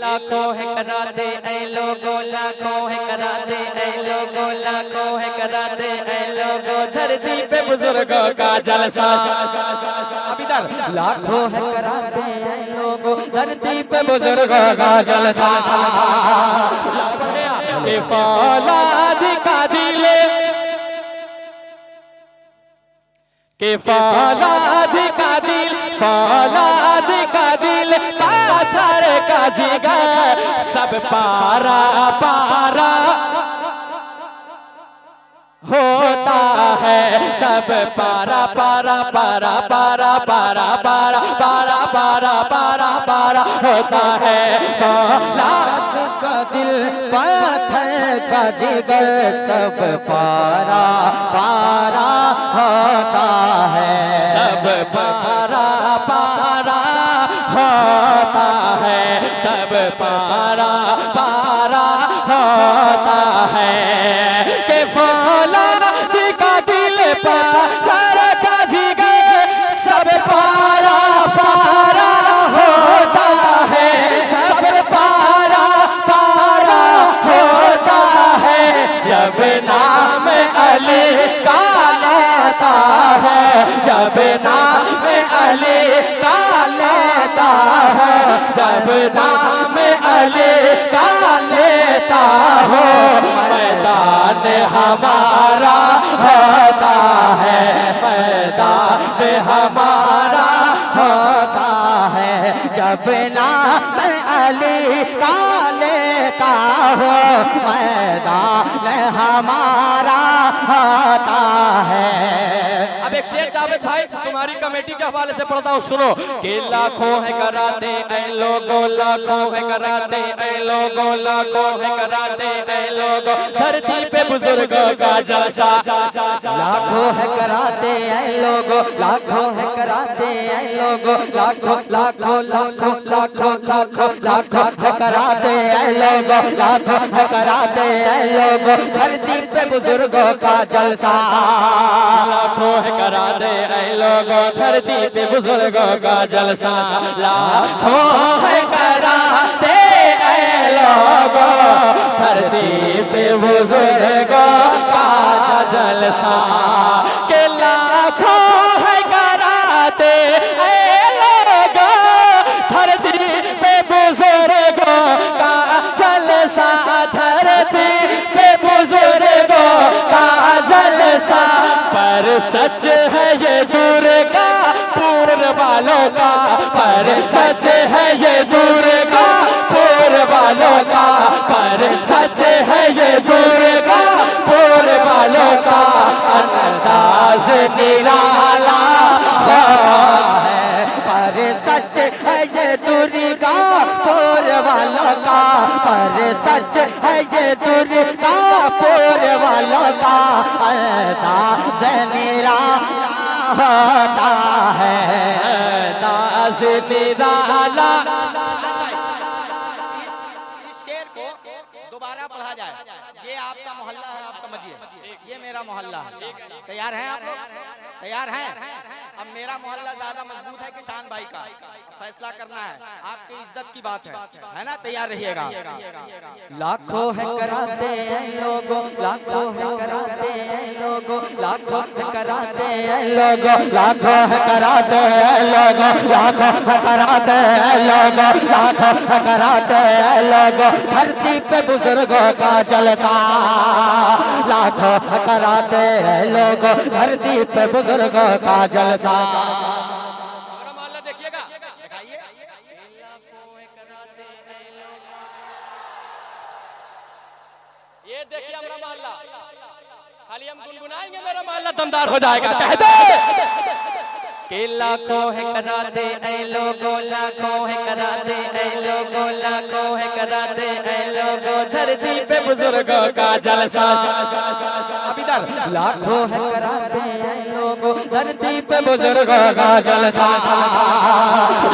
लाखों है कराते ऐ लोगों, लाखों है कराते ऐ लोगों, लाखों है कराते ऐ लोगों, धरती पे बुजुर्गों का जलसा। अभी तक लाखों है कराते ऐ लोगों, धरती पे बुजुर्गों का जलसा। के फौलाद का दिल, के फौलाद का दिल, फौलाद का दिल, पाथर का जिगर, सब पारा पारा होता है, सब पारा पारा पारा पारा पारा पारा पारा पारा पारा पारा होता है। फौलाद का दिल, पाथर का जिगर, सब पारा पारा होता है, सब पारा पारा होता है, सब पारा पारा होता है। के फौलाद का दिल, पाथर का जिगर, सब पारा पारा होता है, सब पारा पारा होता है। जब नाम अली का लेता है, जब नाम अली का लेता है, जब नाम अली का लेता हो, मैदान हमारा होता है, मैदान हमारा होता है। जब नाम अली का लेता हो, मैदान हमारा होता है। अब एक शेर जावेद भाई तुम्हारी कमेटी के हवाले से पढ़ता हूँ, सुनो। कि लाखों है कराते ऐ लोगों, लाखों है कराते ऐ लोगों, लाखों है कराते ऐ लोगों, धरती पे बुजुर्गों का जलसा। लाखों है कराते ऐ लोगों, लाखों है कराते ऐ लोगों, लाखों लाखों लाखों लाखों लाखों लाखों है कराते ऐ लोगों, लाखों है कराते ऐ लोगों, धरती पे बुजुर्गों का जलसा। लाखों है कराते ऐ लोगों, धरती पे बुजुर्गों का जलसा। लाखों है कराते ऐ लोगों, धरती पे बुजुर्गों का जलसा। के लाखों है कराते ऐ लोगों, धरती पे बुजुर्गों का जलसा, धरती पे बुजुर्गों का जलसा। पर सच है ये दुर्गा पूर वालों का, पर सच है ये दुर्गा पूर वालों का, पर सच है ये दुर्गा पूर वालों का। अंदाज निराला है, पर सच है ये दुर्गा पूर वालों का, पर सच है ये दुर्गा पूर वालों का। अंदाज निराला होता है, अंदाज निराला। इस शेर को दोबारा पढ़ा जाए। ये आपका मोहल्ला है, आप समझिए, ये मेरा मोहल्ला है। तैयार हैं आप लोग? तैयार हैं? अब मेरा मोहल्ला ज्यादा मजबूत है कि शान भाई का, फैसला करना है, आपकी इज्जत की बात है ना? तैयार रहिएगा। लाखों है कराते ऐ लोगों, लाखों है कराते ऐ लोगों, लाखों है कराते ऐ लोगों, लाखों है कराते ऐ लोगों, लाखों है कराते ऐ लोगों, लाखों है कराते ऐ लोगों, धरती पे बुजुर्गों का जलसा। लाखों है कराते ऐ लोगों, धरती पे बुजुर्गों का जलसा। मोहल्ला देखिएगा, दिखाइए। ये देखिए हमारा मोहल्ला, खाली हम गुनगुनाएंगे मेरा मोहल्ला दमदार हो जाएगा। कह दे कि लाखों है कराते ऐ लोगों, लाखों है कराते ऐ लोगों, लाखों है कराते ऐ लोगों, धरती पे बुजुर्गों का जलसा। अभी तक लाखों है कराते ऐ लोगों, धरती पे बुजुर्गों का जलसा।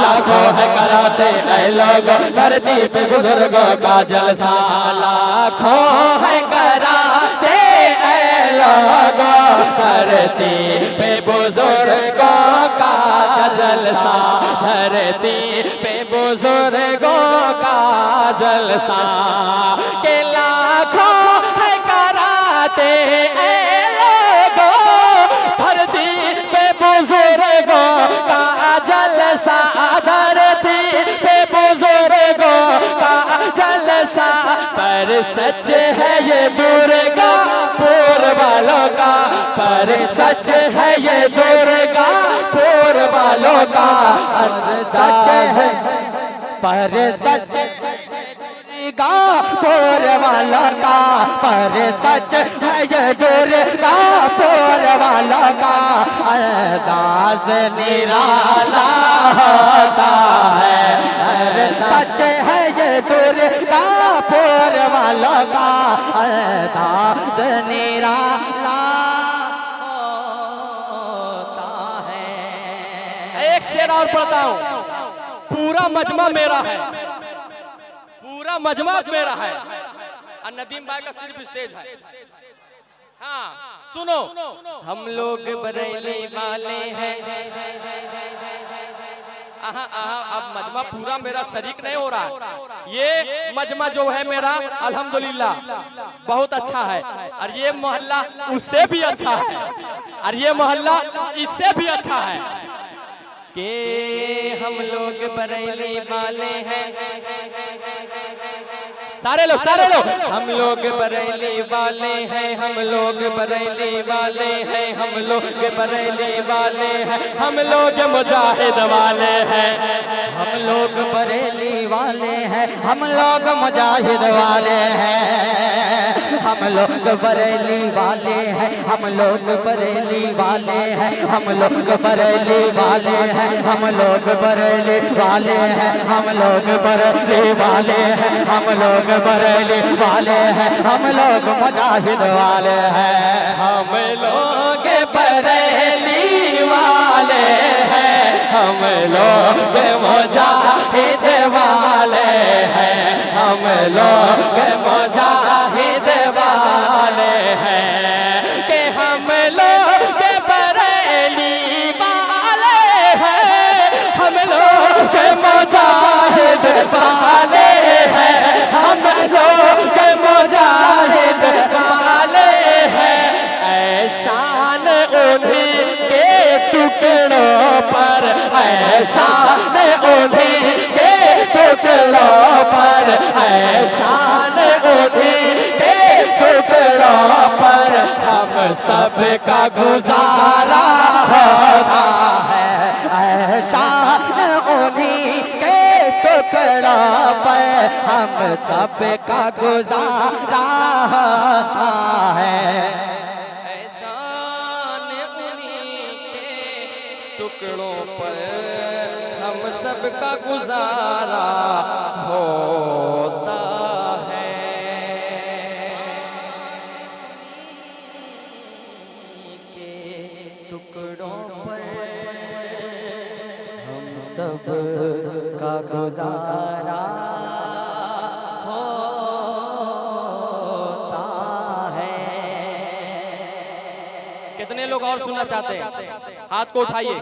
लाखों है कराते ऐ लोगों, धरती पे बुजुर्गों का जलसा। लाखों है कराते ऐ लोगों, धरती पे बुजुर्गों का जलसा, धरती पे बुजुर्गों का जलसा के लाखों है कराते धरती पे बुजुर्गों का जलसा, धरती पे बुजुर्गों का जलसा। पर सच है ये दुर्गा पुर वालों का, पर सच है ये दुर्गा पुर वालों का। सच है पर सच दुर्गा पुर वालों का, पर सच है ये दुर्गा पुर वालों का। अंदाज निराला होता है, सच है ये दुर्गा पुर वालों का। अंदाज निराला होता है। एक शेर और पढ़ता हूँ। पूरा मजमा मेरा है, पूरा मजमा मेरा है। और नदीम भाई का सिर्फ स्टेज है। हाँ सुनो, हम लोग बरेली वाले हैं। अब मजमा पूरा मेरा शरीक नहीं हो रहा है। ये मजमा जो है मेरा अल्हम्दुलिल्लाह बहुत अच्छा है, और ये मोहल्ला उससे भी अच्छा है, और ये मोहल्ला इससे भी अच्छा है। कि हम लोग बरेली वाले हैं, सारे लोग हम लोग बरेली वाले हैं, हम लोग बरेली वाले हैं, हम लोग बरेली वाले हैं, हम लोग मुजाहिद वाले हैं, हम लोग बरेली वाले हैं, हम लोग मुजाहिद वाले हैं, हम लोग बरेली वाले हैं, हम लोग बरेली वाले हैं, हम लोग बरेली वाले हैं, हम लोग बरेली वाले हैं, हम लोग बरेली वाले हैं, हम लोग बरेली वाले हैं, हम लोग मुजाहिद वाले हैं, हम लोग बरेली वाले हैं, हम लोग मुजाहिद वाले हैं, हम लोग मुजाहिद वाले हैं। कि हम लोग बरेली वाले हैं, हम लोग मुजाहिद वाले हैं, हम लोग मुजाहिद वाले हैं। ऐशान उन्हीं के टुकड़ों पर, ऐशान उन्हीं के टुकड़ों पर, ऐशान उन्हीं के टुकड़ों पर हम सबका गुजारा होता है। ऐशान उन्हीं के टुकड़ों पर हम सबका गुजारा होता है। एहसान उन्हीं के टुकड़ों पर हम सबका गुजारा होता है। के टुकड़ों पर हम सब का गुजारा होता है। कितने लोग और सुनना चाहते हैं? हाथ को उठाइए।